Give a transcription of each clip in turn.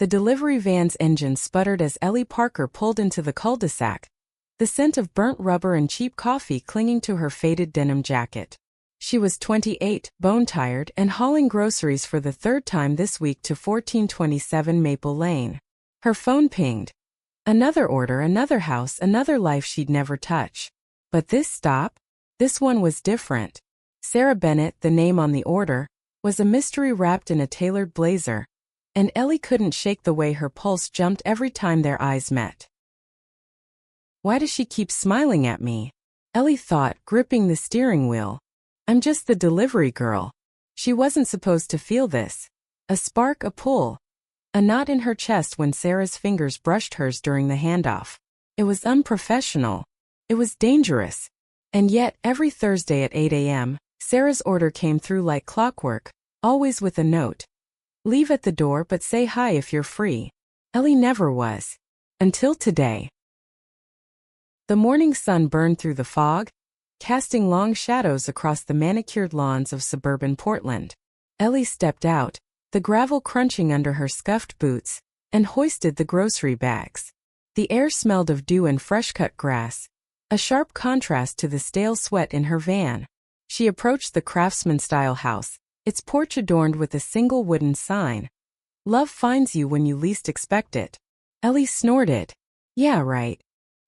The delivery van's engine sputtered as Ellie Parker pulled into the cul-de-sac, the scent of burnt rubber and cheap coffee clinging to her faded denim jacket. She was 28, bone-tired, and hauling groceries for the third time this week to 1427 Maple Lane. Her phone pinged. Another order, another house, another life she'd never touch. But this stop? This one was different. Sarah Bennett, the name on the order, was a mystery wrapped in a tailored blazer, and Ellie couldn't shake the way her pulse jumped every time their eyes met. Why does she keep smiling at me? Ellie thought, gripping the steering wheel. I'm just the delivery girl. She wasn't supposed to feel this. A spark, a pull. A knot in her chest when Sarah's fingers brushed hers during the handoff. It was unprofessional. It was dangerous. And yet, every Thursday at 8 a.m., Sarah's order came through like clockwork, always with a note. Leave at the door but say hi if you're free. Ellie never was. Until today. The morning sun burned through the fog, casting long shadows across the manicured lawns of suburban Portland. Ellie stepped out, the gravel crunching under her scuffed boots, and hoisted the grocery bags. The air smelled of dew and fresh-cut grass, a sharp contrast to the stale sweat in her van. She approached the craftsman-style house, its porch adorned with a single wooden sign. Love finds you when you least expect it. Ellie snorted. Yeah, right.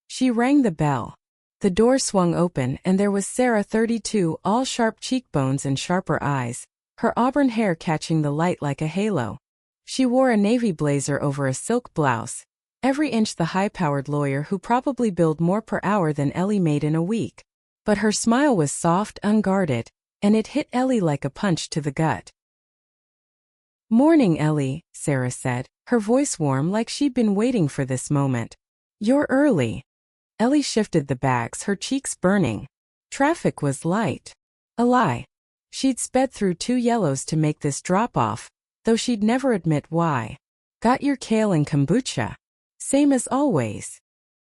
She rang the bell. The door swung open and there was Sarah, 32, all sharp cheekbones and sharper eyes, her auburn hair catching the light like a halo. She wore a navy blazer over a silk blouse, every inch the high-powered lawyer who probably billed more per hour than Ellie made in a week. But her smile was soft, unguarded, and it hit Ellie like a punch to the gut. Morning, Ellie, Sarah said, her voice warm like she'd been waiting for this moment. You're early. Ellie shifted the bags, her cheeks burning. Traffic was light. A lie. She'd sped through 2 yellows to make this drop-off, though she'd never admit why. Got your kale and kombucha. Same as always.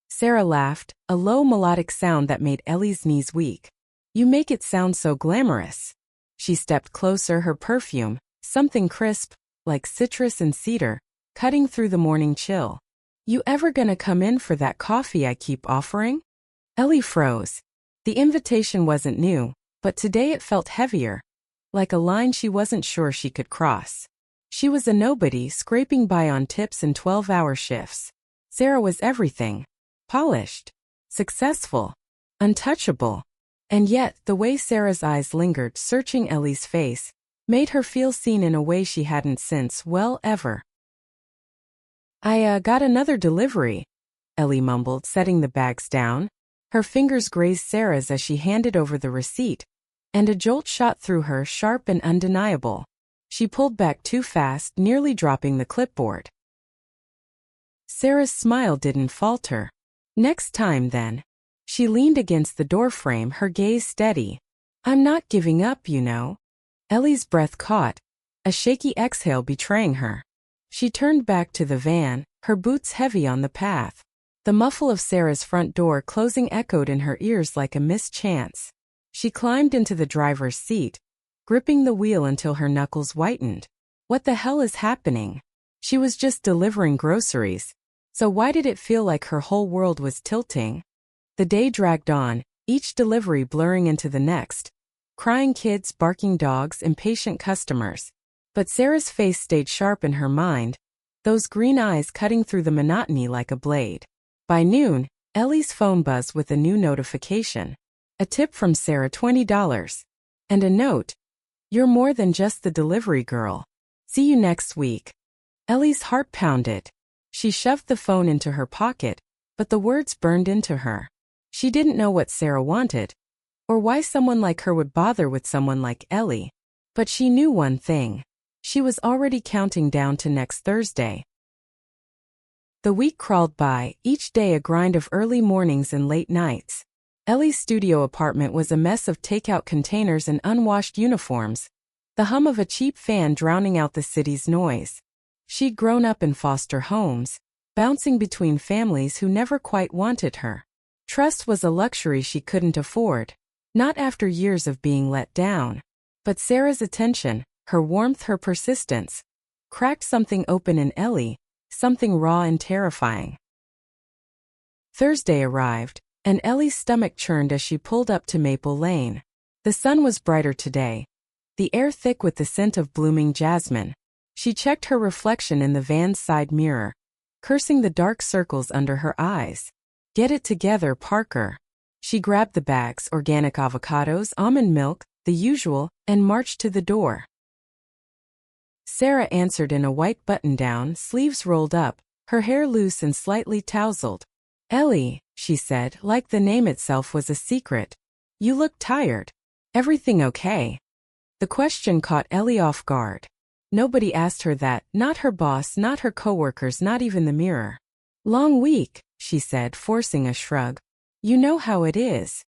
Sarah laughed, a low melodic sound that made Ellie's knees weak. You make it sound so glamorous. She stepped closer, her perfume, something crisp, like citrus and cedar, cutting through the morning chill. You ever gonna come in for that coffee I keep offering? Ellie froze. The invitation wasn't new, but today it felt heavier, like a line she wasn't sure she could cross. She was a nobody, scraping by on tips and 12-hour shifts. Sarah was everything. Polished. Successful. Untouchable. And yet, the way Sarah's eyes lingered, searching Ellie's face, made her feel seen in a way she hadn't since, well, ever. I got another delivery, Ellie mumbled, setting the bags down. Her fingers grazed Sarah's as she handed over the receipt, and a jolt shot through her, sharp and undeniable. She pulled back too fast, nearly dropping the clipboard. Sarah's smile didn't falter. Next time, then. She leaned against the doorframe, her gaze steady. I'm not giving up, you know. Ellie's breath caught, a shaky exhale betraying her. She turned back to the van, her boots heavy on the path. The muffle of Sarah's front door closing echoed in her ears like a missed chance. She climbed into the driver's seat, gripping the wheel until her knuckles whitened. What the hell is happening? She was just delivering groceries. So why did it feel like her whole world was tilting? The day dragged on, each delivery blurring into the next. Crying kids, barking dogs, impatient customers. But Sarah's face stayed sharp in her mind, those green eyes cutting through the monotony like a blade. By noon, Ellie's phone buzzed with a new notification. A tip from Sarah, $20. And a note. You're more than just the delivery girl. See you next week. Ellie's heart pounded. She shoved the phone into her pocket, but the words burned into her. She didn't know what Sarah wanted, or why someone like her would bother with someone like Ellie. But she knew one thing. She was already counting down to next Thursday. The week crawled by, each day a grind of early mornings and late nights. Ellie's studio apartment was a mess of takeout containers and unwashed uniforms, the hum of a cheap fan drowning out the city's noise. She'd grown up in foster homes, bouncing between families who never quite wanted her. Trust was a luxury she couldn't afford, not after years of being let down. But Sarah's attention, her warmth, her persistence, cracked something open in Ellie, something raw and terrifying. Thursday arrived, and Ellie's stomach churned as she pulled up to Maple Lane. The sun was brighter today, the air thick with the scent of blooming jasmine. She checked her reflection in the van's side mirror, cursing the dark circles under her eyes. Get it together, Parker. She grabbed the bags, organic avocados, almond milk, the usual, and marched to the door. Sarah answered in a white button-down, sleeves rolled up, her hair loose and slightly tousled. Ellie, she said, like the name itself was a secret. You look tired. Everything okay? The question caught Ellie off guard. Nobody asked her that, not her boss, not her coworkers, not even the mirror. Long week, she said, forcing a shrug. You know how it is.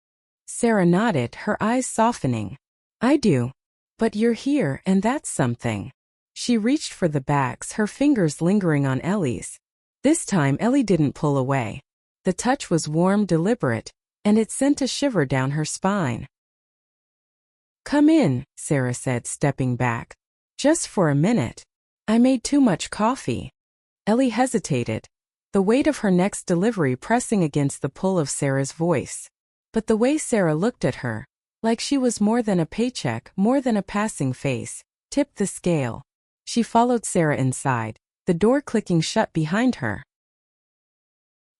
Sarah nodded, her eyes softening. I do. But you're here, and that's something. She reached for the bags, her fingers lingering on Ellie's. This time Ellie didn't pull away. The touch was warm, deliberate, and it sent a shiver down her spine. Come in, Sarah said, stepping back. Just for a minute. I made too much coffee. Ellie hesitated, the weight of her next delivery pressing against the pull of Sarah's voice. But the way Sarah looked at her, like she was more than a paycheck, more than a passing face, tipped the scale. She followed Sarah inside, the door clicking shut behind her.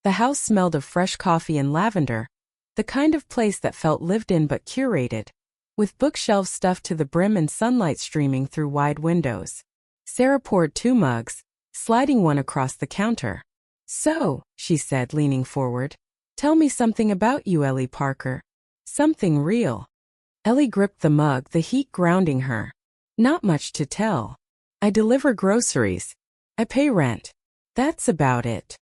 The house smelled of fresh coffee and lavender, the kind of place that felt lived in but curated, with bookshelves stuffed to the brim and sunlight streaming through wide windows. Sarah poured 2 mugs, sliding one across the counter. So, she said, leaning forward, tell me something about you, Ellie Parker. Something real. Ellie gripped the mug, the heat grounding her. Not much to tell. I deliver groceries. I pay rent. That's about it.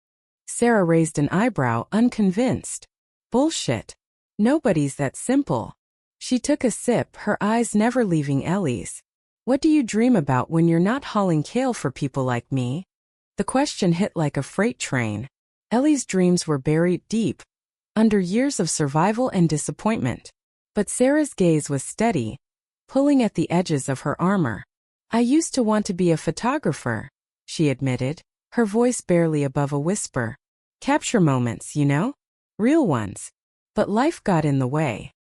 Sarah raised an eyebrow, unconvinced. Bullshit. Nobody's that simple. She took a sip, her eyes never leaving Ellie's. What do you dream about when you're not hauling kale for people like me? The question hit like a freight train. Ellie's dreams were buried deep, under years of survival and disappointment. But Sarah's gaze was steady, pulling at the edges of her armor. I used to want to be a photographer, she admitted, her voice barely above a whisper. Capture moments, you know? Real ones. But life got in the way.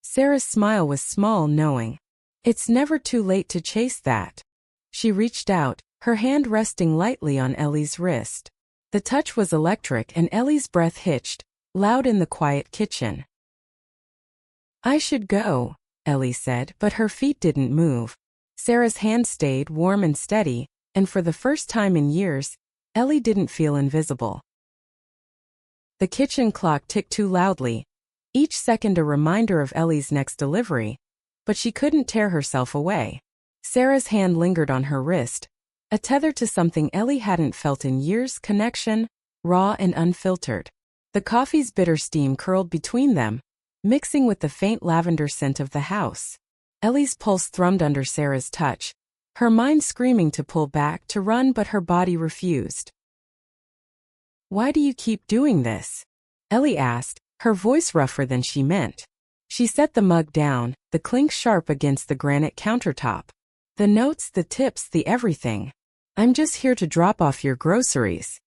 Sarah's smile was small, knowing. It's never too late to chase that. She reached out, her hand resting lightly on Ellie's wrist. The touch was electric and Ellie's breath hitched, loud in the quiet kitchen. I should go, Ellie said, but her feet didn't move. Sarah's hand stayed warm and steady, and for the first time in years, Ellie didn't feel invisible. The kitchen clock ticked too loudly, each second a reminder of Ellie's next delivery, but she couldn't tear herself away. Sarah's hand lingered on her wrist, a tether to something Ellie hadn't felt in years, connection, raw and unfiltered. The coffee's bitter steam curled between them, mixing with the faint lavender scent of the house. Ellie's pulse thrummed under Sarah's touch, her mind screaming to pull back, to run, but her body refused. Why do you keep doing this? Ellie asked, her voice rougher than she meant. She set the mug down, the clink sharp against the granite countertop. The notes, the tips, the everything. I'm just here to drop off your groceries.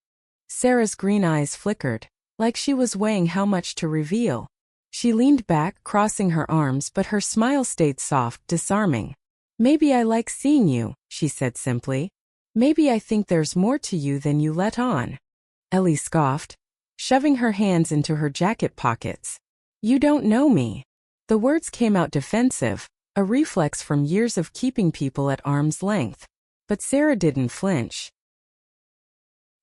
Sarah's green eyes flickered, like she was weighing how much to reveal. She leaned back, crossing her arms, but her smile stayed soft, disarming. Maybe I like seeing you, she said simply. Maybe I think there's more to you than you let on. Ellie scoffed, shoving her hands into her jacket pockets. You don't know me. The words came out defensive, a reflex from years of keeping people at arm's length. But Sarah didn't flinch.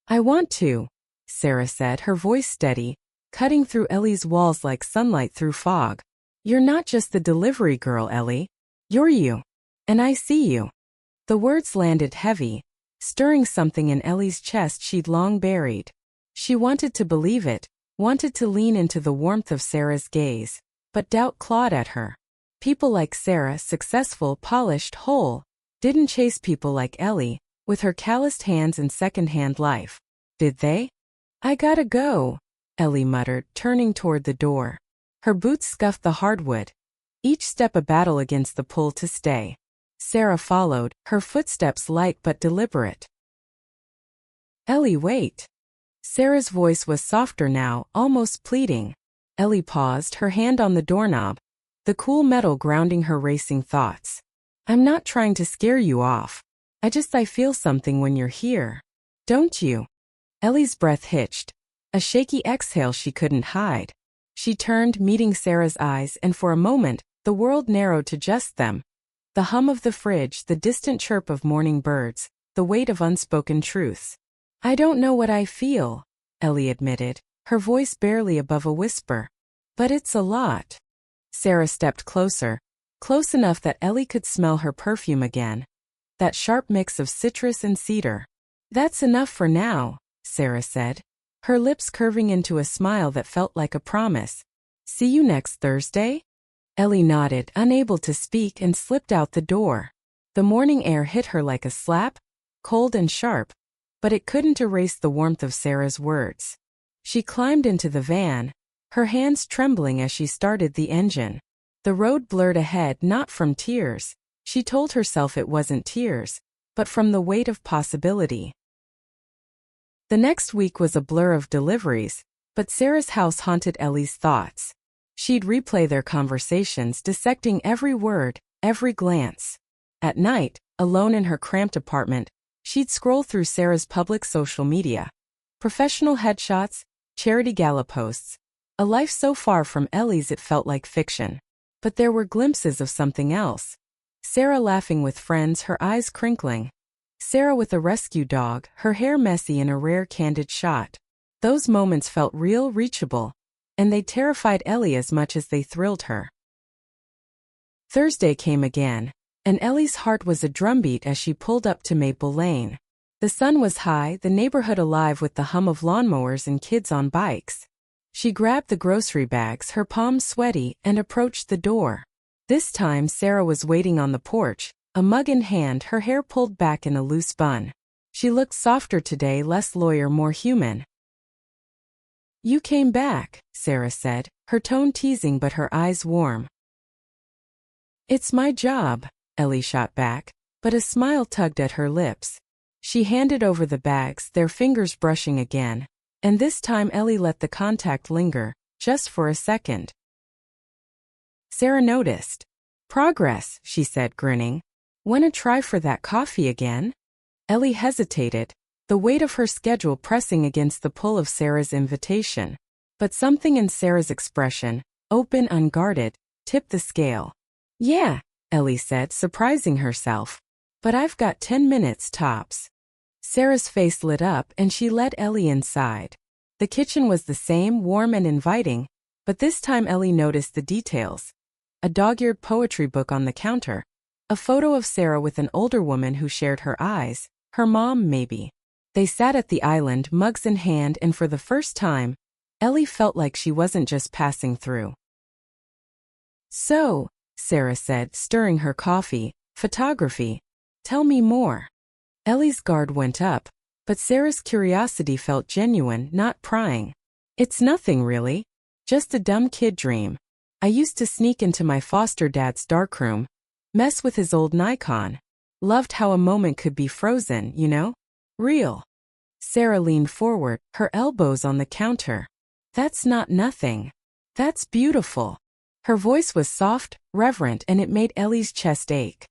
I want to, Sarah said, her voice steady, cutting through Ellie's walls like sunlight through fog. You're not just the delivery girl, Ellie. You're you. And I see you. The words landed heavy, stirring something in Ellie's chest she'd long buried. She wanted to believe it, wanted to lean into the warmth of Sarah's gaze, but doubt clawed at her. People like Sarah, successful, polished, whole, didn't chase people like Ellie, with her calloused hands and second-hand life. Did they? I gotta go, Ellie muttered, turning toward the door. Her boots scuffed the hardwood, each step a battle against the pull to stay. Sarah followed, her footsteps light but deliberate. Ellie, wait. Sarah's voice was softer now, almost pleading. Ellie paused, her hand on the doorknob, the cool metal grounding her racing thoughts. I'm not trying to scare you off. I feel something when you're here. Don't you? Ellie's breath hitched, a shaky exhale she couldn't hide. She turned, meeting Sarah's eyes, and for a moment, the world narrowed to just them. The hum of the fridge, the distant chirp of morning birds, the weight of unspoken truths. I don't know what I feel, Ellie admitted, her voice barely above a whisper. But it's a lot. Sarah stepped closer, close enough that Ellie could smell her perfume again. That sharp mix of citrus and cedar. That's enough for now, Sarah said, her lips curving into a smile that felt like a promise. See you next Thursday? Ellie nodded, unable to speak, and slipped out the door. The morning air hit her like a slap, cold and sharp, but it couldn't erase the warmth of Sarah's words. She climbed into the van, her hands trembling as she started the engine. The road blurred ahead, not from tears. She told herself it wasn't tears, but from the weight of possibility. The next week was a blur of deliveries, but Sarah's house haunted Ellie's thoughts. She'd replay their conversations, dissecting every word, every glance. At night, alone in her cramped apartment, she'd scroll through Sarah's public social media. Professional headshots, charity gala posts. A life so far from Ellie's it felt like fiction. But there were glimpses of something else. Sarah laughing with friends, her eyes crinkling. Sarah with a rescue dog, her hair messy in a rare candid shot. Those moments felt real, reachable, and they terrified Ellie as much as they thrilled her. Thursday came again, and Ellie's heart was a drumbeat as she pulled up to Maple Lane. The sun was high, the neighborhood alive with the hum of lawnmowers and kids on bikes. She grabbed the grocery bags, her palms sweaty, and approached the door. This time Sarah was waiting on the porch, a mug in hand, her hair pulled back in a loose bun. She looked softer today, less lawyer, more human. You came back, Sarah said, her tone teasing but her eyes warm. It's my job, Ellie shot back, but a smile tugged at her lips. She handed over the bags, their fingers brushing again. And this time Ellie let the contact linger, just for a second. Sarah noticed. Progress, she said, grinning. Wanna try for that coffee again? Ellie hesitated, the weight of her schedule pressing against the pull of Sarah's invitation. But something in Sarah's expression, open, unguarded, tipped the scale. Yeah, Ellie said, surprising herself. But I've got 10 minutes tops. Sarah's face lit up and she led Ellie inside. The kitchen was the same, warm and inviting, but this time Ellie noticed the details. A dog-eared poetry book on the counter. A photo of Sarah with an older woman who shared her eyes, her mom maybe. They sat at the island, mugs in hand, and for the first time, Ellie felt like she wasn't just passing through. So, Sarah said, stirring her coffee, photography. Tell me more. Ellie's guard went up, but Sarah's curiosity felt genuine, not prying. It's nothing really. Just a dumb kid dream. I used to sneak into my foster dad's darkroom, mess with his old Nikon. Loved how a moment could be frozen, you know? Real. Sarah leaned forward, her elbows on the counter. That's not nothing. That's beautiful. Her voice was soft, reverent, and it made Ellie's chest ache.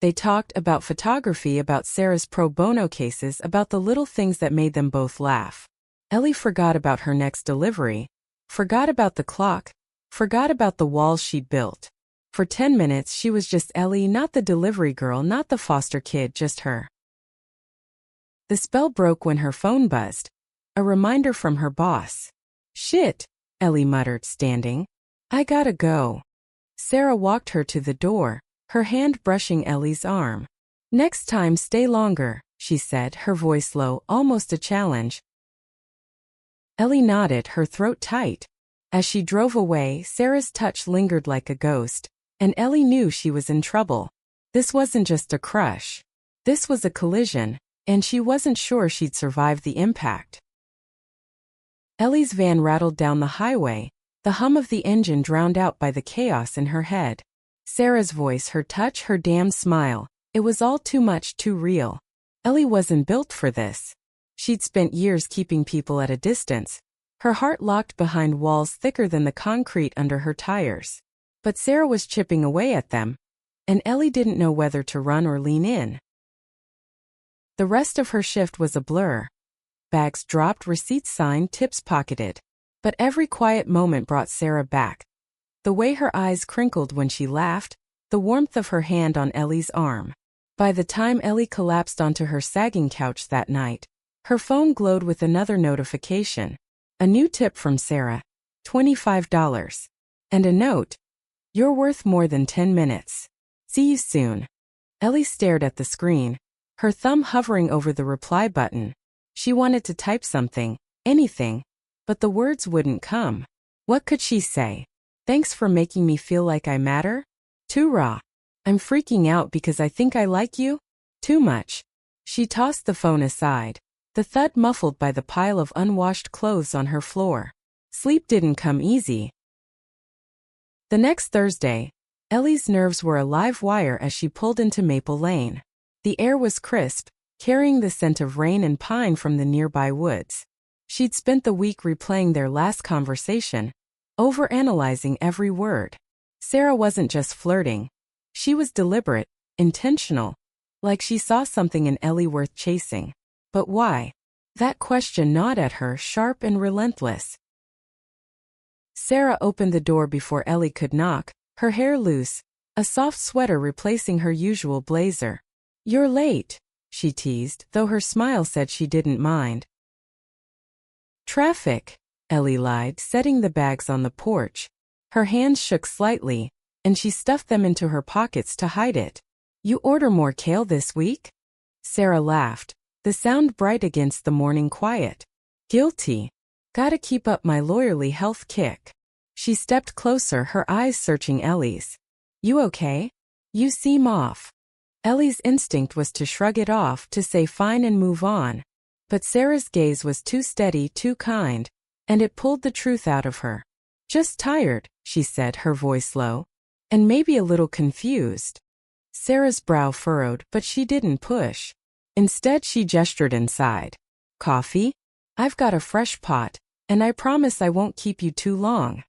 They talked about photography, about Sarah's pro bono cases, about the little things that made them both laugh. Ellie forgot about her next delivery, forgot about the clock, forgot about the walls she'd built. For 10 minutes she was just Ellie, not the delivery girl, not the foster kid, just her. The spell broke when her phone buzzed. A reminder from her boss. Shit, Ellie muttered, standing. I gotta go. Sarah walked her to the door, her hand brushing Ellie's arm. Next time stay longer, she said, her voice low, almost a challenge. Ellie nodded, her throat tight. As she drove away, Sarah's touch lingered like a ghost, and Ellie knew she was in trouble. This wasn't just a crush. This was a collision, and she wasn't sure she'd survive the impact. Ellie's van rattled down the highway, the hum of the engine drowned out by the chaos in her head. Sarah's voice, her touch, her damn smile, it was all too much, too real. Ellie wasn't built for this. She'd spent years keeping people at a distance, her heart locked behind walls thicker than the concrete under her tires. But Sarah was chipping away at them, and Ellie didn't know whether to run or lean in. The rest of her shift was a blur. Bags dropped, receipts signed, tips pocketed. But every quiet moment brought Sarah back. The way her eyes crinkled when she laughed, the warmth of her hand on Ellie's arm. By the time Ellie collapsed onto her sagging couch that night, her phone glowed with another notification. A new tip from Sarah, $25. And a note, "You're worth more than 10 minutes. See you soon." Ellie stared at the screen, her thumb hovering over the reply button. She wanted to type something, anything, but the words wouldn't come. What could she say? "Thanks for making me feel like I matter"? Too raw. "I'm freaking out because I think I like you"? Too much. She tossed the phone aside, the thud muffled by the pile of unwashed clothes on her floor. Sleep didn't come easy. The next Thursday, Ellie's nerves were a live wire as she pulled into Maple Lane. The air was crisp, carrying the scent of rain and pine from the nearby woods. She'd spent the week replaying their last conversation, overanalyzing every word. Sarah wasn't just flirting. She was deliberate, intentional, like she saw something in Ellie worth chasing. But why? That question gnawed at her, sharp and relentless. Sarah opened the door before Ellie could knock, her hair loose, a soft sweater replacing her usual blazer. "You're late," she teased, though her smile said she didn't mind. "Traffic," Ellie lied, setting the bags on the porch. Her hands shook slightly, and she stuffed them into her pockets to hide it. "You order more kale this week?" Sarah laughed, the sound bright against the morning quiet. "Guilty. Gotta keep up my lawyerly health kick." She stepped closer, her eyes searching Ellie's. "You okay? You seem off." Ellie's instinct was to shrug it off, to say fine and move on. But Sarah's gaze was too steady, too kind, and it pulled the truth out of her. "Just tired," she said, her voice low, "and maybe a little confused." Sarah's brow furrowed, but she didn't push. Instead, she gestured inside. "Coffee? I've got a fresh pot, and I promise I won't keep you too long."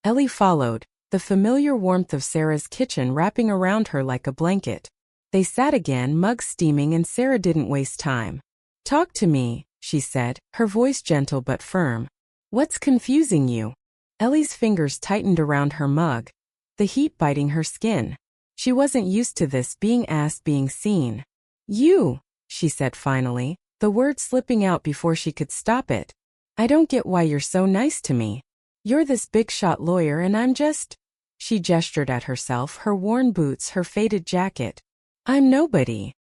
Ellie followed, the familiar warmth of Sarah's kitchen wrapping around her like a blanket. They sat again, mugs steaming, and Sarah didn't waste time. "Talk to me," she said, her voice gentle but firm. "What's confusing you?" Ellie's fingers tightened around her mug, the heat biting her skin. She wasn't used to this, being asked, being seen. "You," she said finally, the word slipping out before she could stop it. "I don't get why you're so nice to me. You're this big-shot lawyer and I'm just..." She gestured at herself, her worn boots, her faded jacket. "I'm nobody."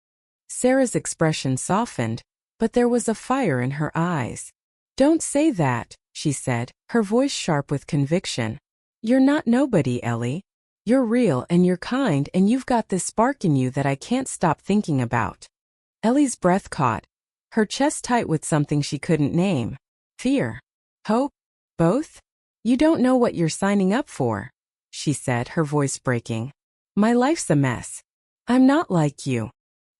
Sarah's expression softened, but there was a fire in her eyes. "Don't say that," she said, her voice sharp with conviction. "You're not nobody, Ellie. You're real and you're kind, and you've got this spark in you that I can't stop thinking about." Ellie's breath caught, her chest tight with something she couldn't name. Fear? Hope? Both? "You don't know what you're signing up for," she said, her voice breaking. "My life's a mess. I'm not like you."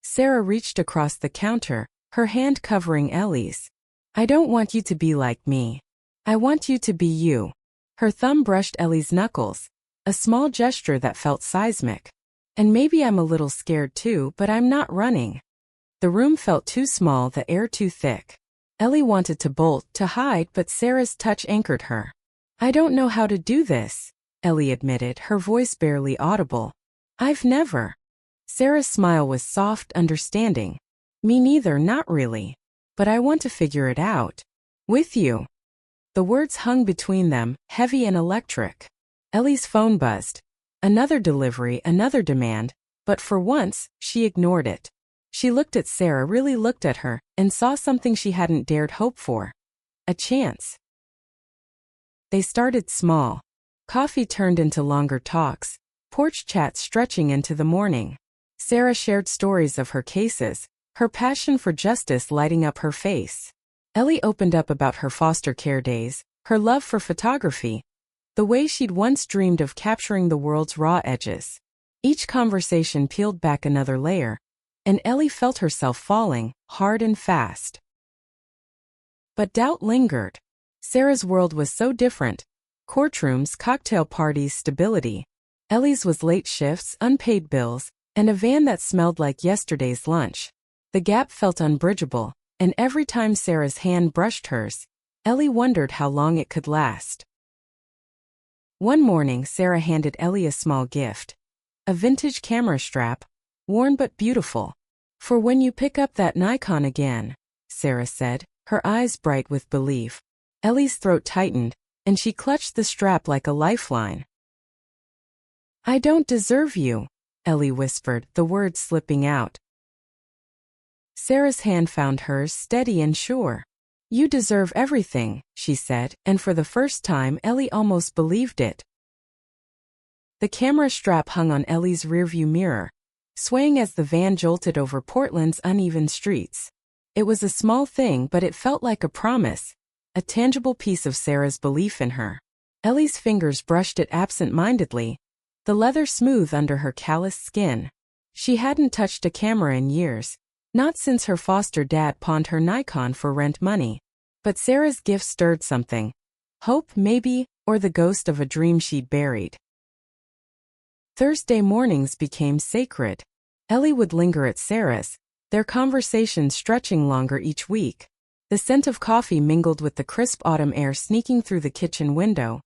Sarah reached across the counter, her hand covering Ellie's. "I don't want you to be like me. I want you to be you." Her thumb brushed Ellie's knuckles, a small gesture that felt seismic. "And maybe I'm a little scared too, but I'm not running." The room felt too small, the air too thick. Ellie wanted to bolt, to hide, but Sarah's touch anchored her. "I don't know how to do this," Ellie admitted, her voice barely audible. "I've never." Sarah's smile was soft, understanding. "Me neither, not really. But I want to figure it out. With you." The words hung between them, heavy and electric. Ellie's phone buzzed. Another delivery, another demand, but for once, she ignored it. She looked at Sarah, really looked at her, and saw something she hadn't dared hope for. A chance. They started small. Coffee turned into longer talks, porch chats stretching into the morning. Sarah shared stories of her cases, her passion for justice lighting up her face. Ellie opened up about her foster care days, her love for photography, the way she'd once dreamed of capturing the world's raw edges. Each conversation peeled back another layer, and Ellie felt herself falling, hard and fast. But doubt lingered. Sarah's world was so different. Courtrooms, cocktail parties, stability. Ellie's was late shifts, unpaid bills, and a van that smelled like yesterday's lunch. The gap felt unbridgeable, and every time Sarah's hand brushed hers, Ellie wondered how long it could last. One morning, Sarah handed Ellie a small gift. A vintage camera strap, worn but beautiful. "For when you pick up that Nikon again," Sarah said, her eyes bright with belief. Ellie's throat tightened, and she clutched the strap like a lifeline. "I don't deserve you," Ellie whispered, the words slipping out. Sarah's hand found hers, steady and sure. "You deserve everything," she said, and for the first time Ellie almost believed it. The camera strap hung on Ellie's rearview mirror, swaying as the van jolted over Portland's uneven streets. It was a small thing, but it felt like a promise, a tangible piece of Sarah's belief in her. Ellie's fingers brushed it absent-mindedly, the leather smooth under her calloused skin. She hadn't touched a camera in years, not since her foster dad pawned her Nikon for rent money. But Sarah's gift stirred something. Hope, maybe, or the ghost of a dream she'd buried. Thursday mornings became sacred. Ellie would linger at Sarah's, their conversations stretching longer each week. The scent of coffee mingled with the crisp autumn air sneaking through the kitchen window,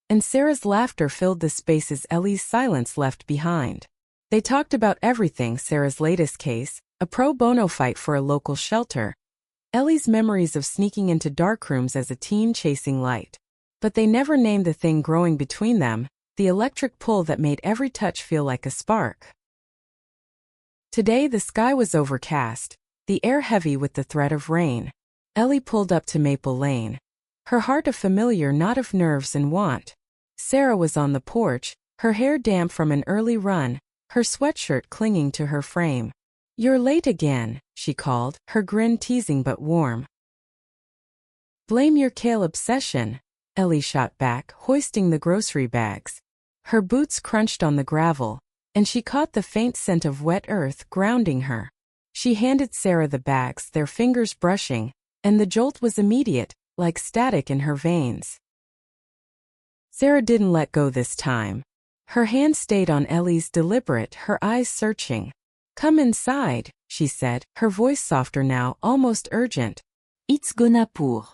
and Sarah's laughter filled the spaces Ellie's silence left behind. They talked about everything: Sarah's latest case, a pro bono fight for a local shelter, Ellie's memories of sneaking into dark rooms as a teen chasing light. But they never named the thing growing between them, the electric pull that made every touch feel like a spark. Today the sky was overcast, the air heavy with the threat of rain. Ellie pulled up to Maple Lane, her heart a familiar knot of nerves and want. Sarah was on the porch, her hair damp from an early run, her sweatshirt clinging to her frame. "You're late again," she called, her grin teasing but warm. "Blame your kale obsession," Ellie shot back, hoisting the grocery bags. Her boots crunched on the gravel, and she caught the faint scent of wet earth grounding her. She handed Sarah the bags, their fingers brushing, and the jolt was immediate, like static in her veins. Sarah didn't let go this time. Her hand stayed on Ellie's, deliberate, her eyes searching. "Come inside," she said, her voice softer now, almost urgent. "It's gonna pour."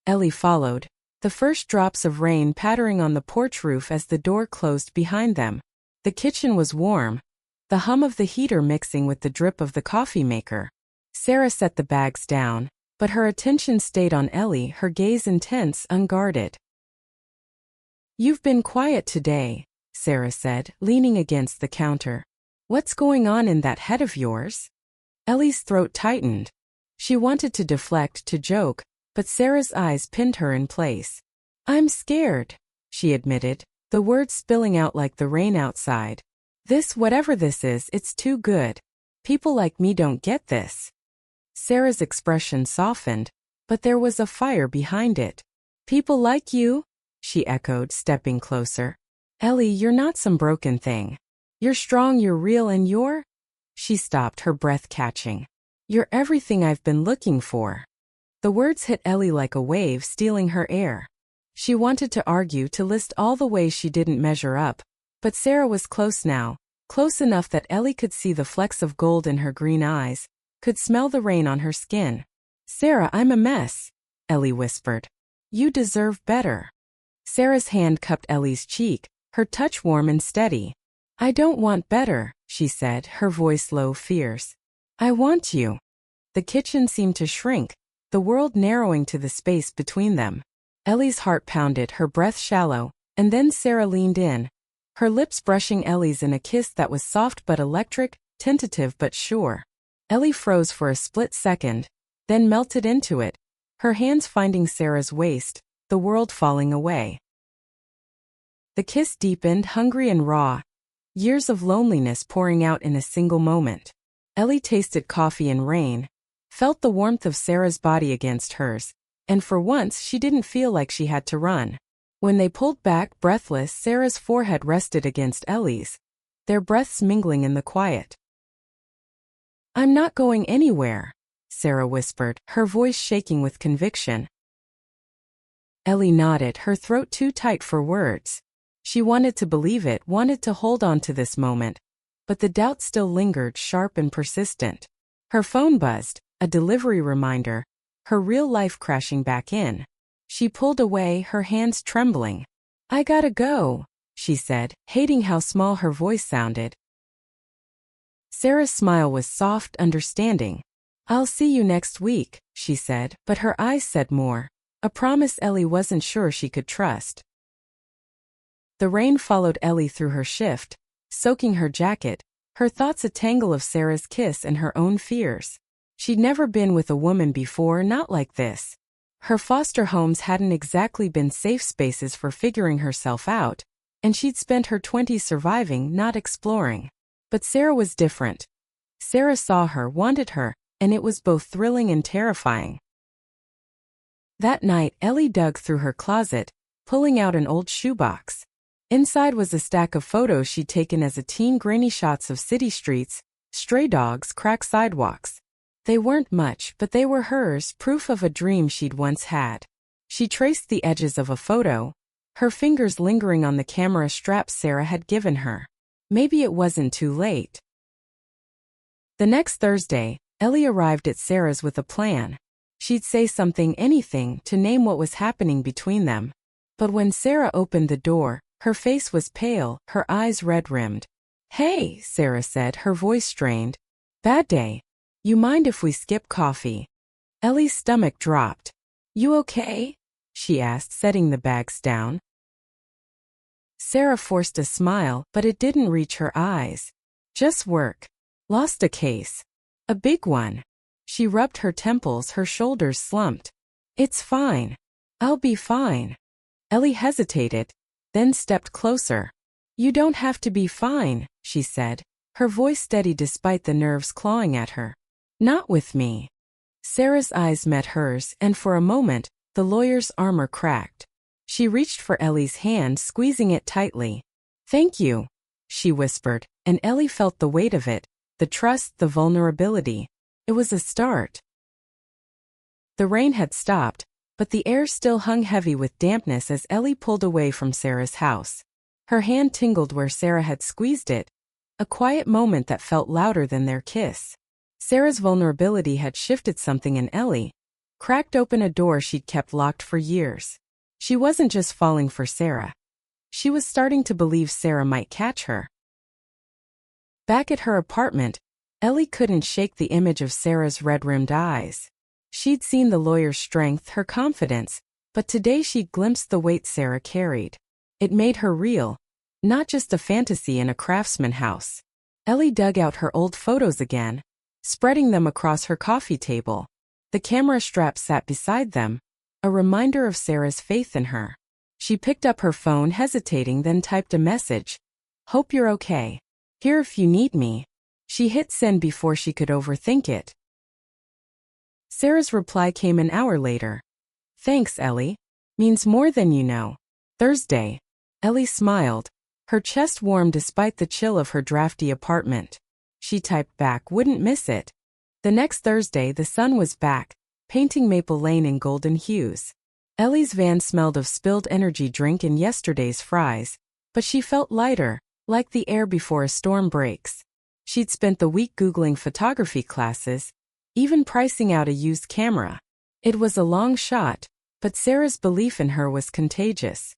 Ellie followed, the first drops of rain pattering on the porch roof as the door closed behind them. The kitchen was warm, the hum of the heater mixing with the drip of the coffee maker. Sarah set the bags down, but her attention stayed on Ellie, her gaze intense, unguarded. "You've been quiet today," Sarah said, leaning against the counter. "What's going on in that head of yours?" Ellie's throat tightened. She wanted to deflect, to joke, but Sarah's eyes pinned her in place. "I'm scared," she admitted, the words spilling out like the rain outside. Whatever this is, it's too good. People like me don't get this." Sarah's expression softened, but there was a fire behind it. "People like you?" she echoed, stepping closer. "Ellie, you're not some broken thing. You're strong, you're real, and you're—" She stopped, her breath catching. "You're everything I've been looking for." The words hit Ellie like a wave, stealing her air. She wanted to argue, to list all the ways she didn't measure up, but Sarah was close now, close enough that Ellie could see the flecks of gold in her green eyes, could smell the rain on her skin. "Sarah, I'm a mess," Ellie whispered. "You deserve better." Sarah's hand cupped Ellie's cheek, her touch warm and steady. "I don't want better," she said, her voice low, fierce. "I want you." The kitchen seemed to shrink, the world narrowing to the space between them. Ellie's heart pounded, her breath shallow, and then Sarah leaned in, her lips brushing Ellie's in a kiss that was soft but electric, tentative but sure. Ellie froze for a split second, then melted into it, her hands finding Sarah's waist, the world falling away. The kiss deepened, hungry and raw, years of loneliness pouring out in a single moment. Ellie tasted coffee and rain, felt the warmth of Sarah's body against hers, and for once she didn't feel like she had to run. When they pulled back, breathless, Sarah's forehead rested against Ellie's, their breaths mingling in the quiet. I'm not going anywhere, Sarah whispered, her voice shaking with conviction. Ellie nodded, her throat too tight for words. She wanted to believe it, wanted to hold on to this moment, but the doubt still lingered, sharp and persistent. Her phone buzzed, a delivery reminder, her real life crashing back in. She pulled away, her hands trembling. I gotta go, she said, hating how small her voice sounded. Sarah's smile was soft, understanding. I'll see you next week, she said, but her eyes said more. A promise Ellie wasn't sure she could trust. The rain followed Ellie through her shift, soaking her jacket, her thoughts a tangle of Sarah's kiss and her own fears. She'd never been with a woman before, not like this. Her foster homes hadn't exactly been safe spaces for figuring herself out, and she'd spent her 20s surviving, not exploring. But Sarah was different. Sarah saw her, wanted her, and it was both thrilling and terrifying. That night, Ellie dug through her closet, pulling out an old shoebox. Inside was a stack of photos she'd taken as a teen, grainy shots of city streets, stray dogs, cracked sidewalks. They weren't much, but they were hers, proof of a dream she'd once had. She traced the edges of a photo, her fingers lingering on the camera strap Sarah had given her. Maybe it wasn't too late. The next Thursday, Ellie arrived at Sarah's with a plan. She'd say something, anything, to name what was happening between them. But when Sarah opened the door, her face was pale, her eyes red-rimmed. Hey, Sarah said, her voice strained. Bad day. You mind if we skip coffee? Ellie's stomach dropped. You okay? She asked, setting the bags down. Sarah forced a smile, but it didn't reach her eyes. Just work. Lost a case. A big one. She rubbed her temples, her shoulders slumped. It's fine. I'll be fine. Ellie hesitated, then stepped closer. You don't have to be fine, she said, her voice steady despite the nerves clawing at her. Not with me. Sarah's eyes met hers, and for a moment, the lawyer's armor cracked. She reached for Ellie's hand, squeezing it tightly. Thank you, she whispered, and Ellie felt the weight of it, the trust, the vulnerability. It was a start. The rain had stopped, but the air still hung heavy with dampness as Ellie pulled away from Sarah's house. Her hand tingled where Sarah had squeezed it, a quiet moment that felt louder than their kiss. Sarah's vulnerability had shifted something in Ellie, cracked open a door she'd kept locked for years. She wasn't just falling for Sarah. She was starting to believe Sarah might catch her. Back at her apartment, Ellie couldn't shake the image of Sarah's red-rimmed eyes. She'd seen the lawyer's strength, her confidence, but today she'd glimpsed the weight Sarah carried. It made her real, not just a fantasy in a craftsman house. Ellie dug out her old photos again, spreading them across her coffee table. The camera strap sat beside them, a reminder of Sarah's faith in her. She picked up her phone, hesitating, then typed a message. Hope you're okay. Here if you need me. She hit send before she could overthink it. Sarah's reply came an hour later. Thanks, Ellie. Means more than you know. Thursday. Ellie smiled. Her chest warmed despite the chill of her drafty apartment. She typed back, wouldn't miss it. The next Thursday the sun was back, painting Maple Lane in golden hues. Ellie's van smelled of spilled energy drink and yesterday's fries, but she felt lighter, like the air before a storm breaks. She'd spent the week Googling photography classes, even pricing out a used camera. It was a long shot, but Sarah's belief in her was contagious.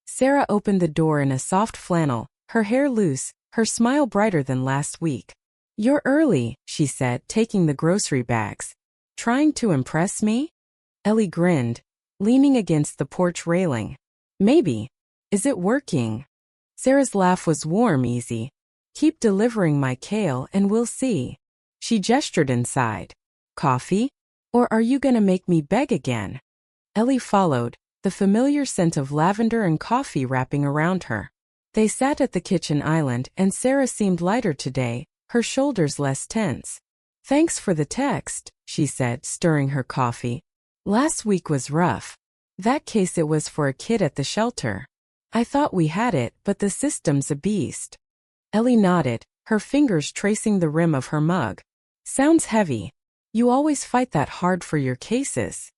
Sarah opened the door in a soft flannel, her hair loose, her smile brighter than last week. You're early, she said, taking the grocery bags. Trying to impress me? Ellie grinned, leaning against the porch railing. Maybe. Is it working? Sarah's laugh was warm, easy. Keep delivering my kale and we'll see. She gestured inside. Coffee? Or are you gonna make me beg again? Ellie followed, the familiar scent of lavender and coffee wrapping around her. They sat at the kitchen island and Sarah seemed lighter today, her shoulders less tense. Thanks for the text, she said, stirring her coffee. Last week was rough. That case it was for a kid at the shelter. I thought we had it, but the system's a beast. Ellie nodded, her fingers tracing the rim of her mug. Sounds heavy. You always fight that hard for your cases.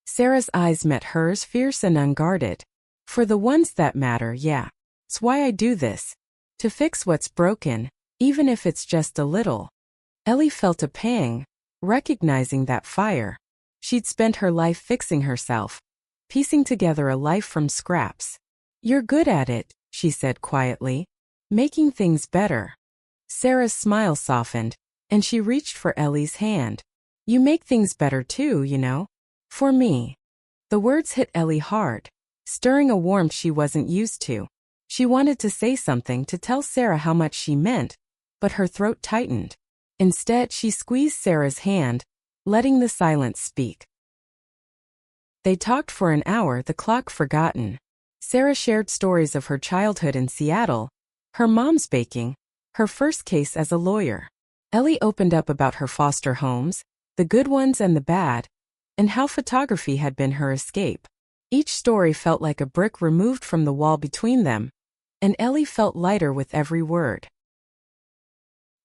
Sarah's eyes met hers, fierce and unguarded. For the ones that matter, yeah. It's why I do this. To fix what's broken, even if it's just a little. Ellie felt a pang, recognizing that fire. She'd spent her life fixing herself, piecing together a life from scraps. You're good at it, she said quietly. Making things better. Sarah's smile softened, and she reached for Ellie's hand. You make things better too, you know. For me. The words hit Ellie hard, stirring a warmth she wasn't used to. She wanted to say something to tell Sarah how much she meant, but her throat tightened. Instead, she squeezed Sarah's hand, letting the silence speak. They talked for an hour, the clock forgotten. Sarah shared stories of her childhood in Seattle, her mom's baking, her first case as a lawyer. Ellie opened up about her foster homes, the good ones and the bad, and how photography had been her escape. Each story felt like a brick removed from the wall between them, and Ellie felt lighter with every word.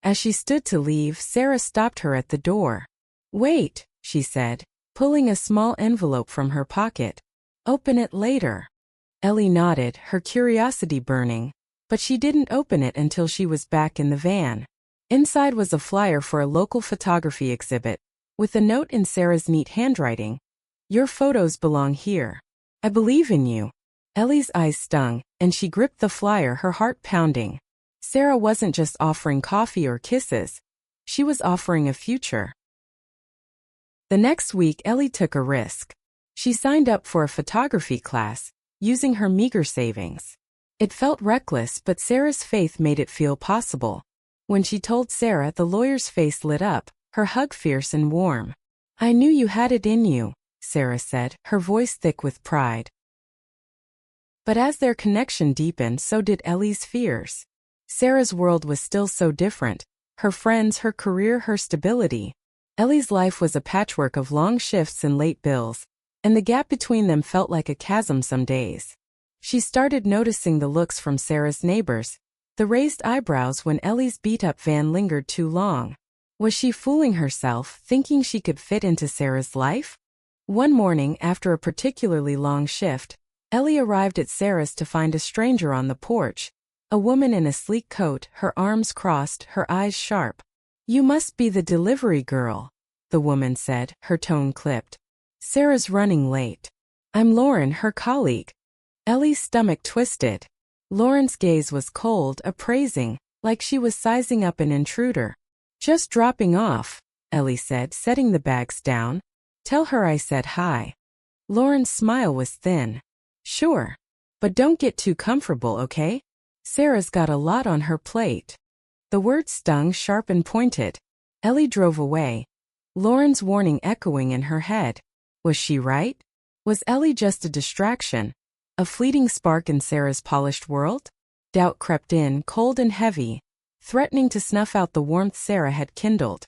As she stood to leave, Sarah stopped her at the door. Wait, she said, pulling a small envelope from her pocket. Open it later. Ellie nodded, her curiosity burning, but she didn't open it until she was back in the van. Inside was a flyer for a local photography exhibit, with a note in Sarah's neat handwriting. Your photos belong here. I believe in you. Ellie's eyes stung, and she gripped the flyer, her heart pounding. Sarah wasn't just offering coffee or kisses. She was offering a future. The next week, Ellie took a risk. She signed up for a photography class, using her meager savings. It felt reckless, but Sarah's faith made it feel possible. When she told Sarah, the lawyer's face lit up, her hug fierce and warm. I knew you had it in you, Sarah said, her voice thick with pride. But as their connection deepened, so did Ellie's fears. Sarah's world was still so different. Her friends, her career, her stability. Ellie's life was a patchwork of long shifts and late bills, and the gap between them felt like a chasm some days. She started noticing the looks from Sarah's neighbors, the raised eyebrows when Ellie's beat-up van lingered too long. Was she fooling herself, thinking she could fit into Sarah's life? One morning, after a particularly long shift, Ellie arrived at Sarah's to find a stranger on the porch, a woman in a sleek coat, her arms crossed, her eyes sharp. You must be the delivery girl, the woman said, her tone clipped. Sarah's running late. I'm Lauren, her colleague. Ellie's stomach twisted. Lauren's gaze was cold, appraising, like she was sizing up an intruder. Just dropping off, Ellie said, setting the bags down. Tell her I said hi. Lauren's smile was thin. Sure. But don't get too comfortable, okay? Sarah's got a lot on her plate. The words stung, sharp and pointed. Ellie drove away, Lauren's warning echoing in her head. Was she right? Was Ellie just a distraction? A fleeting spark in Sarah's polished world? Doubt crept in, cold and heavy, threatening to snuff out the warmth Sarah had kindled.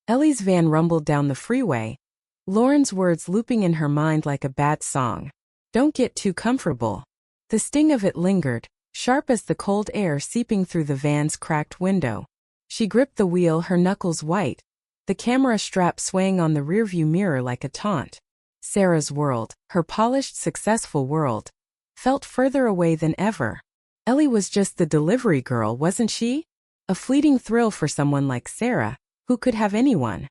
Ellie's van rumbled down the freeway, Lauren's words looping in her mind like a bad song. Don't get too comfortable. The sting of it lingered, sharp as the cold air seeping through the van's cracked window. She gripped the wheel, her knuckles white, the camera strap swaying on the rearview mirror like a taunt. Sarah's world, her polished, successful world, felt further away than ever. Ellie was just the delivery girl, wasn't she? A fleeting thrill for someone like Sarah, who could have anyone.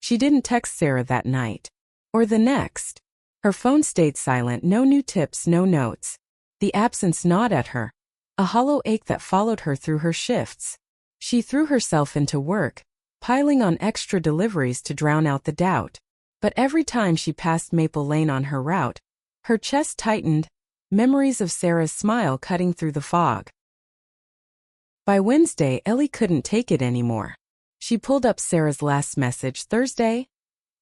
She didn't text Sarah that night. Or the next. Her phone stayed silent, no new tips, no notes. The absence gnawed at her, a hollow ache that followed her through her shifts. She threw herself into work, piling on extra deliveries to drown out the doubt. But every time she passed Maple Lane on her route, her chest tightened, memories of Sarah's smile cutting through the fog. By Wednesday, Ellie couldn't take it anymore. She pulled up Sarah's last message, Thursday,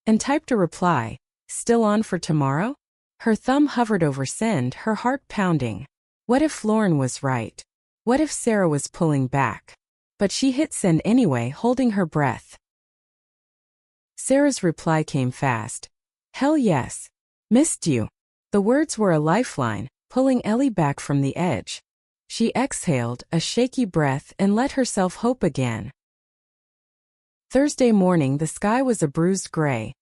and typed a reply. Still on for tomorrow? Her thumb hovered over send, her heart pounding. What if Lauren was right? What if Sarah was pulling back? But she hit send anyway, holding her breath. Sarah's reply came fast. Hell yes. Missed you. The words were a lifeline, pulling Ellie back from the edge. She exhaled a shaky breath and let herself hope again. Thursday morning, the sky was a bruised gray,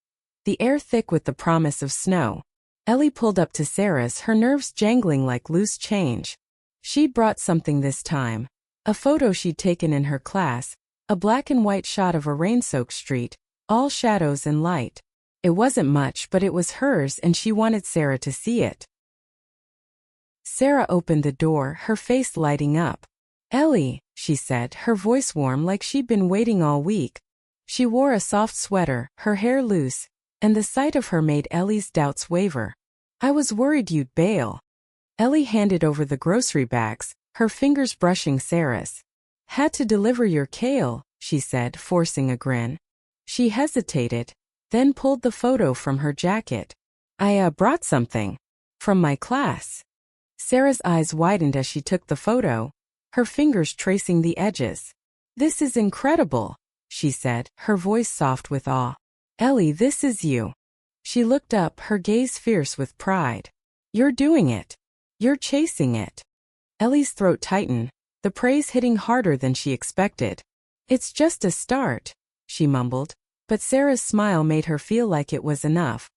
the air thick with the promise of snow. Ellie pulled up to Sarah's, her nerves jangling like loose change. She'd brought something this time. A photo she'd taken in her class, a black and white shot of a rain-soaked street, all shadows and light. It wasn't much, but it was hers, and she wanted Sarah to see it. Sarah opened the door, her face lighting up. "Ellie," she said, her voice warm like she'd been waiting all week. She wore a soft sweater, her hair loose, and the sight of her made Ellie's doubts waver. "I was worried you'd bail." Ellie handed over the grocery bags, her fingers brushing Sarah's. "Had to deliver your kale," she said, forcing a grin. She hesitated, then pulled the photo from her jacket. "I brought something. From my class." Sarah's eyes widened as she took the photo, her fingers tracing the edges. "This is incredible," she said, her voice soft with awe. "Ellie, this is you." She looked up, her gaze fierce with pride. "You're doing it. You're chasing it." Ellie's throat tightened, the praise hitting harder than she expected. "It's just a start," she mumbled, but Sarah's smile made her feel like it was enough.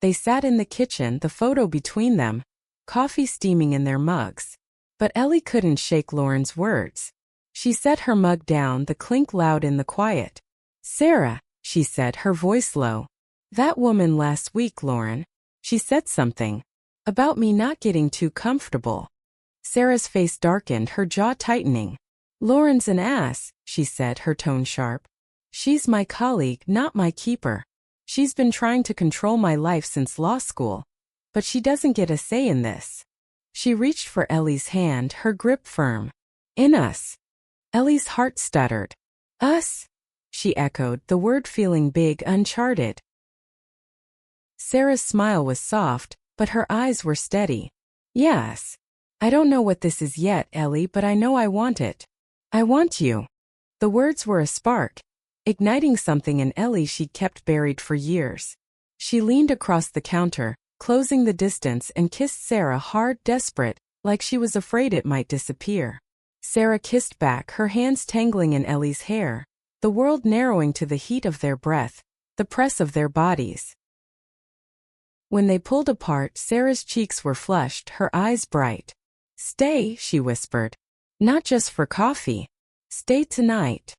They sat in the kitchen, the photo between them, coffee steaming in their mugs. But Ellie couldn't shake Lauren's words. She set her mug down, the clink loud in the quiet. "Sarah," she said, her voice low. "That woman last week, Lauren. She said something. About me not getting too comfortable." Sarah's face darkened, her jaw tightening. "Lauren's an ass," she said, her tone sharp. "She's my colleague, not my keeper. She's been trying to control my life since law school. But she doesn't get a say in this." She reached for Ellie's hand, her grip firm. "In us." Ellie's heart stuttered. "Us?" she echoed, the word feeling big, uncharted. Sarah's smile was soft, but her eyes were steady. "Yes. I don't know what this is yet, Ellie, but I know I want it. I want you." The words were a spark, igniting something in Ellie she'd kept buried for years. She leaned across the counter, closing the distance, and kissed Sarah hard, desperate, like she was afraid it might disappear. Sarah kissed back, her hands tangling in Ellie's hair, the world narrowing to the heat of their breath, the press of their bodies. When they pulled apart, Sarah's cheeks were flushed, her eyes bright. "Stay," she whispered. "Not just for coffee. Stay tonight."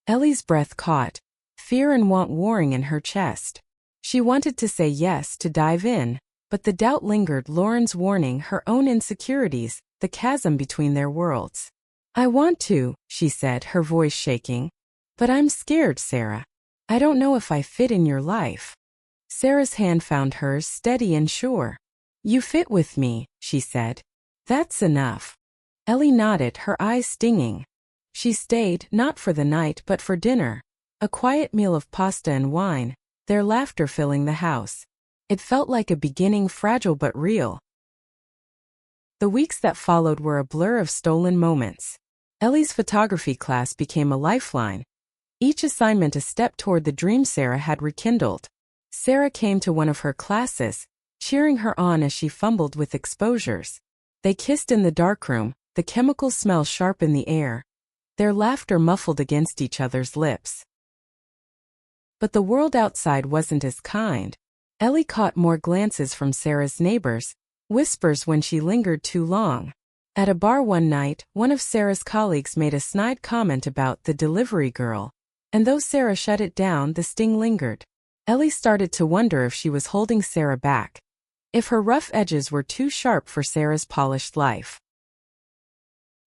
Ellie's breath caught, fear and want warring in her chest. She wanted to say yes, to dive in, but the doubt lingered, Lauren's warning, her own insecurities, the chasm between their worlds. "I want to," she said, her voice shaking. "But I'm scared, Sarah. I don't know if I fit in your life." Sarah's hand found hers, steady and sure. "You fit with me," she said. "That's enough." Ellie nodded, her eyes stinging. She stayed, not for the night but for dinner. A quiet meal of pasta and wine, their laughter filling the house. It felt like a beginning, fragile but real. The weeks that followed were a blur of stolen moments. Ellie's photography class became a lifeline, each assignment a step toward the dream Sarah had rekindled. Sarah came to one of her classes, cheering her on as she fumbled with exposures. They kissed in the darkroom, the chemical smell sharp in the air, their laughter muffled against each other's lips. But the world outside wasn't as kind. Ellie caught more glances from Sarah's neighbors, whispers when she lingered too long. At a bar one night, one of Sarah's colleagues made a snide comment about the delivery girl, and though Sarah shut it down, the sting lingered. Ellie started to wonder if she was holding Sarah back, if her rough edges were too sharp for Sarah's polished life.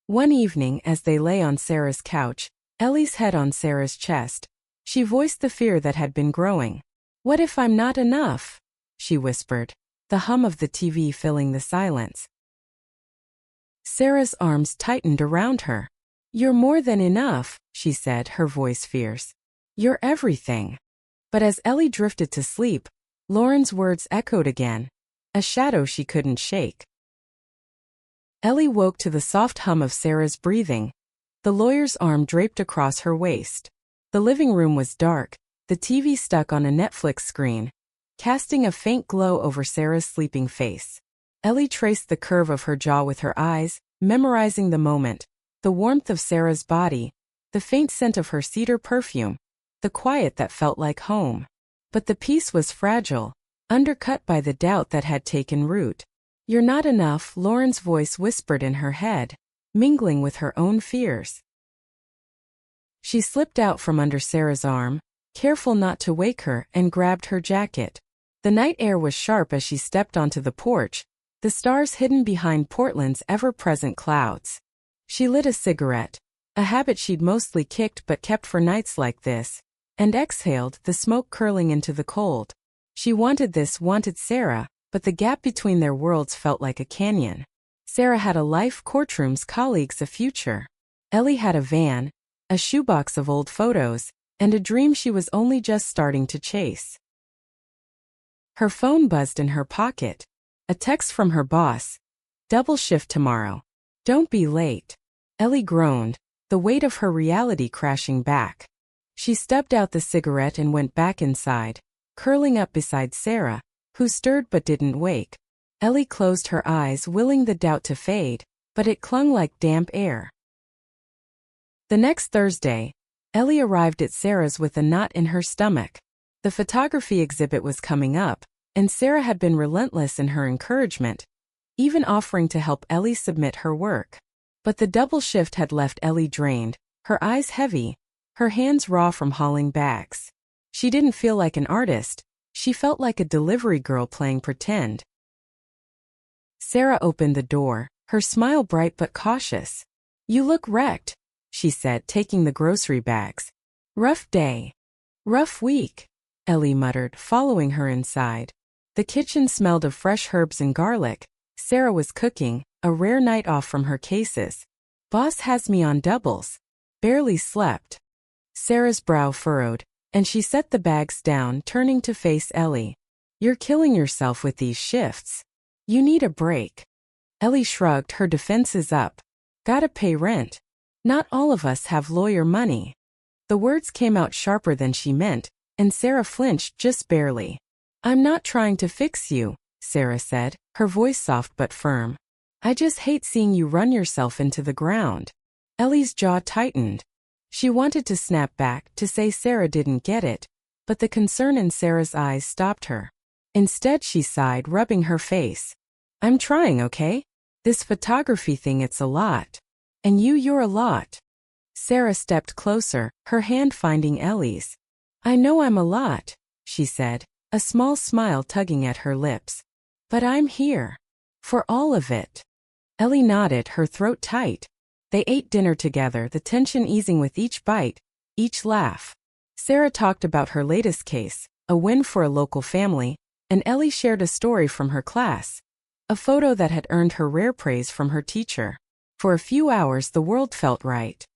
One evening, as they lay on Sarah's couch, Ellie's head on Sarah's chest, she voiced the fear that had been growing. "What if I'm not enough?" she whispered, the hum of the TV filling the silence. Sarah's arms tightened around her. "You're more than enough," she said, her voice fierce. "You're everything." But as Ellie drifted to sleep, Lauren's words echoed again, a shadow she couldn't shake. Ellie woke to the soft hum of Sarah's breathing, the lawyer's arm draped across her waist. The living room was dark, the TV stuck on a Netflix screen, casting a faint glow over Sarah's sleeping face. Ellie traced the curve of her jaw with her eyes, memorizing the moment, the warmth of Sarah's body, the faint scent of her cedar perfume, the quiet that felt like home. But the peace was fragile, undercut by the doubt that had taken root. "You're not enough," Lauren's voice whispered in her head, mingling with her own fears. She slipped out from under Sarah's arm, careful not to wake her, and grabbed her jacket. The night air was sharp as she stepped onto the porch, the stars hidden behind Portland's ever-present clouds. She lit a cigarette, a habit she'd mostly kicked but kept for nights like this, and exhaled, the smoke curling into the cold. She wanted Sarah, but the gap between their worlds felt like a canyon. Sarah had a life, courtrooms, colleagues, a future. Ellie had a van, a shoebox of old photos, and a dream she was only just starting to chase. Her phone buzzed in her pocket. A text from her boss. "Double shift tomorrow. Don't be late." Ellie groaned, the weight of her reality crashing back. She stubbed out the cigarette and went back inside, curling up beside Sarah, who stirred but didn't wake. Ellie closed her eyes, willing the doubt to fade, but it clung like damp air. The next Thursday, Ellie arrived at Sarah's with a knot in her stomach. The photography exhibit was coming up, and Sarah had been relentless in her encouragement, even offering to help Ellie submit her work. But the double shift had left Ellie drained, her eyes heavy, her hands raw from hauling bags. She didn't feel like an artist, she felt like a delivery girl playing pretend. Sarah opened the door, her smile bright but cautious. "You look wrecked," she said, taking the grocery bags. "Rough day." "Rough week," Ellie muttered, following her inside. The kitchen smelled of fresh herbs and garlic. Sarah was cooking, a rare night off from her cases. "Boss has me on doubles. Barely slept." Sarah's brow furrowed, and she set the bags down, turning to face Ellie. "You're killing yourself with these shifts. You need a break." Ellie shrugged, her defenses up. "Gotta pay rent. Not all of us have lawyer money." The words came out sharper than she meant, and Sarah flinched just barely. "I'm not trying to fix you," Sarah said, her voice soft but firm. "I just hate seeing you run yourself into the ground." Ellie's jaw tightened. She wanted to snap back, to say Sarah didn't get it, but the concern in Sarah's eyes stopped her. Instead she sighed, rubbing her face. "I'm trying, okay? This photography thing, it's a lot. And you're a lot." Sarah stepped closer, her hand finding Ellie's. "I know I'm a lot," she said, a small smile tugging at her lips. "But I'm here. For all of it." Ellie nodded, her throat tight. They ate dinner together, the tension easing with each bite, each laugh. Sarah talked about her latest case, a win for a local family, and Ellie shared a story from her class, a photo that had earned her rare praise from her teacher. For a few hours the world felt right.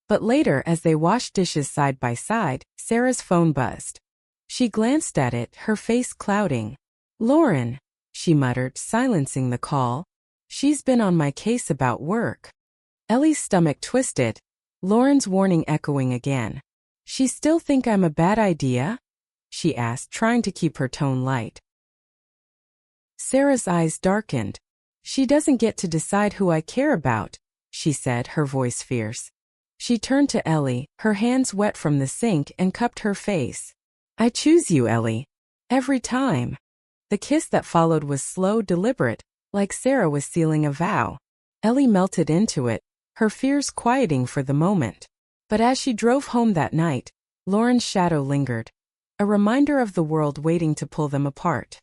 But later, as they washed dishes side by side, Sarah's phone buzzed. She glanced at it, her face clouding. "Lauren," she muttered, silencing the call. "She's been on my case about work." Ellie's stomach twisted, Lauren's warning echoing again. "She still think I'm a bad idea?" she asked, trying to keep her tone light. Sarah's eyes darkened. "She doesn't get to decide who I care about," she said, her voice fierce. She turned to Ellie, her hands wet from the sink, and cupped her face. "I choose you, Ellie. Every time." The kiss that followed was slow, deliberate, like Sarah was sealing a vow. Ellie melted into it, her fears quieting for the moment. But as she drove home that night, Lauren's shadow lingered, a reminder of the world waiting to pull them apart.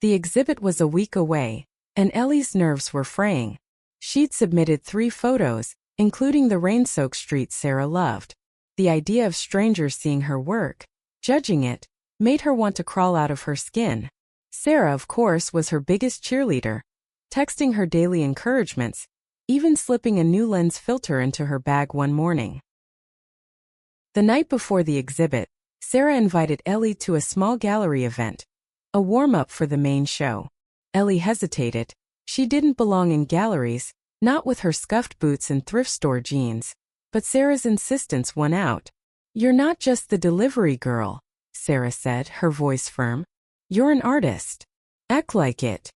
The exhibit was a week away, and Ellie's nerves were fraying. She'd submitted 3 photos, including the rain-soaked street Sarah loved. The idea of strangers seeing her work, judging it, made her want to crawl out of her skin. Sarah, of course, was her biggest cheerleader, texting her daily encouragements, even slipping a new lens filter into her bag one morning. The night before the exhibit, Sarah invited Ellie to a small gallery event, a warm-up for the main show. Ellie hesitated. She didn't belong in galleries, not with her scuffed boots and thrift store jeans. But Sarah's insistence won out. "You're not just the delivery girl," Sarah said, her voice firm. "You're an artist. Act like it."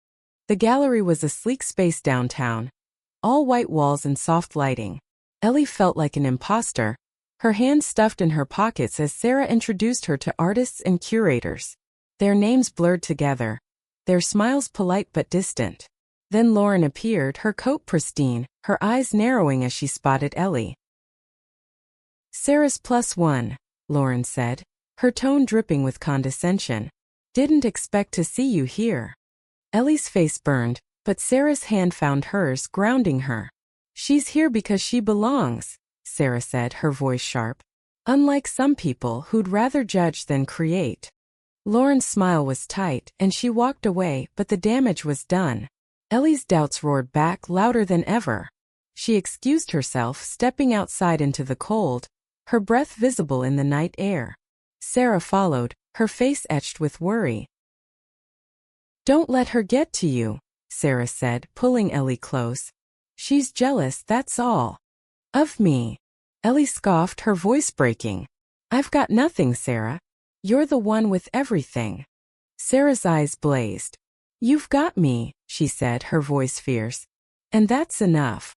The gallery was a sleek space downtown, all white walls and soft lighting. Ellie felt like an imposter, her hands stuffed in her pockets as Sarah introduced her to artists and curators. Their names blurred together, their smiles polite but distant. Then Lauren appeared, her coat pristine, her eyes narrowing as she spotted Ellie. "Sarah's +1, Lauren said, her tone dripping with condescension. "Didn't expect to see you here." Ellie's face burned, but Sarah's hand found hers, grounding her. "She's here because she belongs," Sarah said, her voice sharp. "Unlike some people who'd rather judge than create." Lauren's smile was tight, and she walked away, but the damage was done. Ellie's doubts roared back louder than ever. She excused herself, stepping outside into the cold, her breath visible in the night air. Sarah followed, her face etched with worry. "Don't let her get to you," Sarah said, pulling Ellie close. "She's jealous, that's all." "Of me?" Ellie scoffed, her voice breaking. "I've got nothing, Sarah. You're the one with everything." Sarah's eyes blazed. "You've got me," she said, her voice fierce. "And that's enough."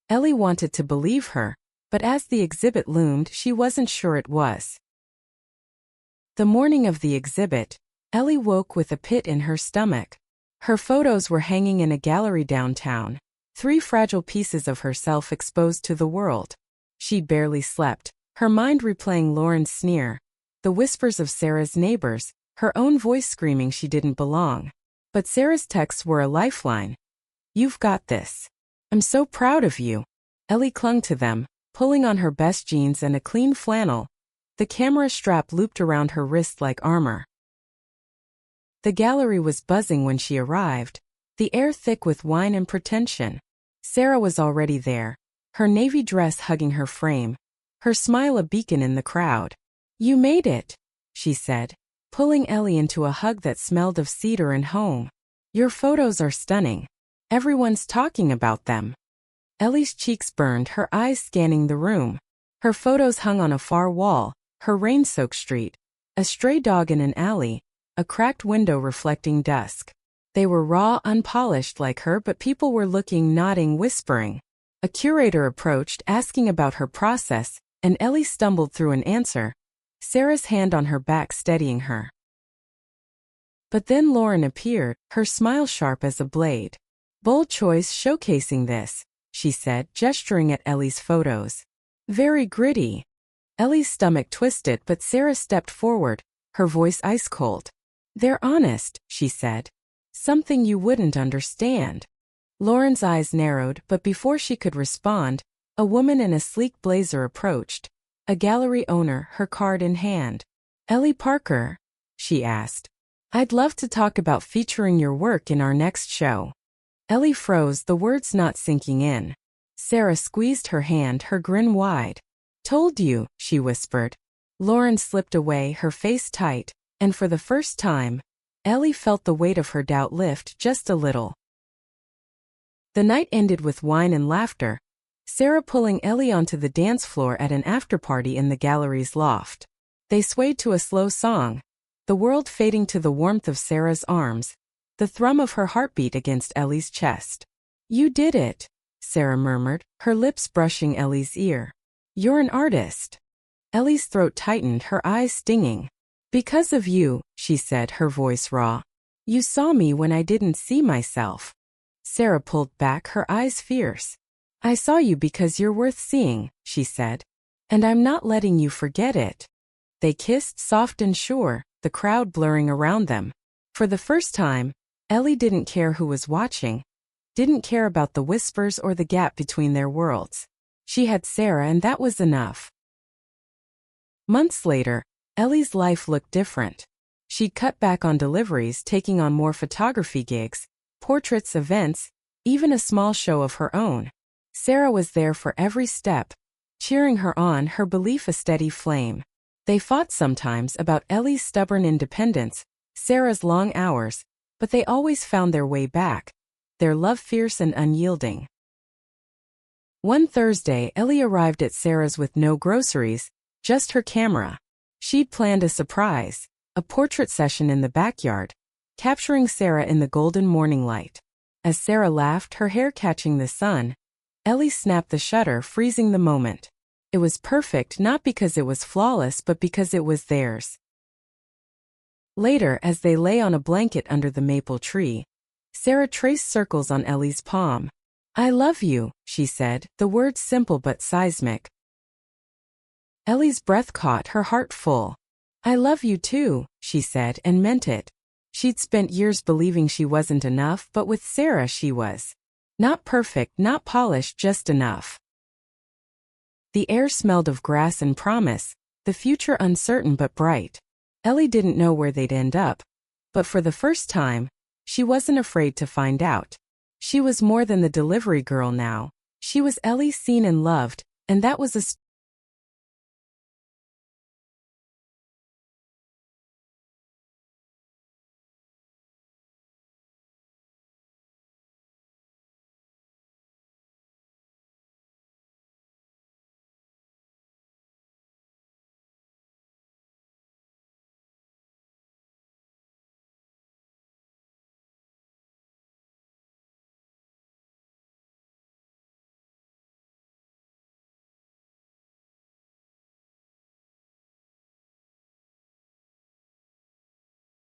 Ellie wanted to believe her, but as the exhibit loomed, she wasn't sure it was. The morning of the exhibit, Ellie woke with a pit in her stomach. Her photos were hanging in a gallery downtown, 3 fragile pieces of herself exposed to the world. She barely slept, her mind replaying Lauren's sneer, the whispers of Sarah's neighbors, her own voice screaming she didn't belong. But Sarah's texts were a lifeline. "You've got this. I'm so proud of you." Ellie clung to them, pulling on her best jeans and a clean flannel, the camera strap looped around her wrist like armor. The gallery was buzzing when she arrived, the air thick with wine and pretension. Sarah was already there, her navy dress hugging her frame, her smile a beacon in the crowd. "You made it," she said, pulling Ellie into a hug that smelled of cedar and home. "Your photos are stunning. Everyone's talking about them." Ellie's cheeks burned, her eyes scanning the room. Her photos hung on a far wall, her rain-soaked street, a stray dog in an alley, a cracked window reflecting dusk. They were raw, unpolished like her, but people were looking, nodding, whispering. A curator approached, asking about her process, and Ellie stumbled through an answer, Sarah's hand on her back steadying her. But then Lauren appeared, her smile sharp as a blade. "Bold choice showcasing this," she said, gesturing at Ellie's photos. "Very gritty." Ellie's stomach twisted, but Sarah stepped forward, her voice ice cold. "They're honest," she said. "Something you wouldn't understand." Lauren's eyes narrowed, but before she could respond, a woman in a sleek blazer approached, a gallery owner, her card in hand. "Ellie Parker?" she asked. "I'd love to talk about featuring your work in our next show." Ellie froze, the words not sinking in. Sarah squeezed her hand, her grin wide. "Told you," she whispered. Lauren slipped away, her face tight, and for the first time, Ellie felt the weight of her doubt lift just a little. The night ended with wine and laughter, Sarah pulling Ellie onto the dance floor at an after-party in the gallery's loft. They swayed to a slow song, the world fading to the warmth of Sarah's arms, the thrum of her heartbeat against Ellie's chest. "You did it," Sarah murmured, her lips brushing Ellie's ear. "You're an artist." Ellie's throat tightened, her eyes stinging. "Because of you," she said, her voice raw. "You saw me when I didn't see myself." Sarah pulled back, her eyes fierce. "I saw you because you're worth seeing," she said. "And I'm not letting you forget it." They kissed, soft and sure, the crowd blurring around them. For the first time, Ellie didn't care who was watching, didn't care about the whispers or the gap between their worlds. She had Sarah, and that was enough. Months later, Ellie's life looked different. She'd cut back on deliveries, taking on more photography gigs, portraits, events, even a small show of her own. Sarah was there for every step, cheering her on, her belief a steady flame. They fought sometimes about Ellie's stubborn independence, Sarah's long hours, but they always found their way back, their love fierce and unyielding. One Thursday, Ellie arrived at Sarah's with no groceries, just her camera. She'd planned a surprise, a portrait session in the backyard, capturing Sarah in the golden morning light. As Sarah laughed, her hair catching the sun, Ellie snapped the shutter, freezing the moment. It was perfect not because it was flawless but because it was theirs. Later, as they lay on a blanket under the maple tree, Sarah traced circles on Ellie's palm. "I love you," she said, the words simple but seismic. Ellie's breath caught, her heart full. "I love you too," she said, and meant it. She'd spent years believing she wasn't enough, but with Sarah she was. Not perfect, not polished, just enough. The air smelled of grass and promise, the future uncertain but bright. Ellie didn't know where they'd end up, but for the first time, she wasn't afraid to find out. She was more than the delivery girl now. She was Ellie, seen and loved, and that was a